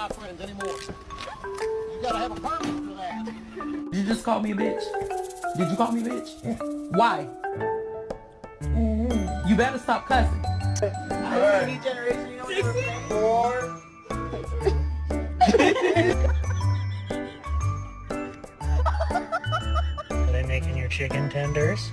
not friends anymore. You gotta have a permit for that. Did you just call me a bitch? Did you call me a bitch? Yeah. Why? You better stop cussing. Any generation, you know what you're saying? 4. Are they making your chicken tenders?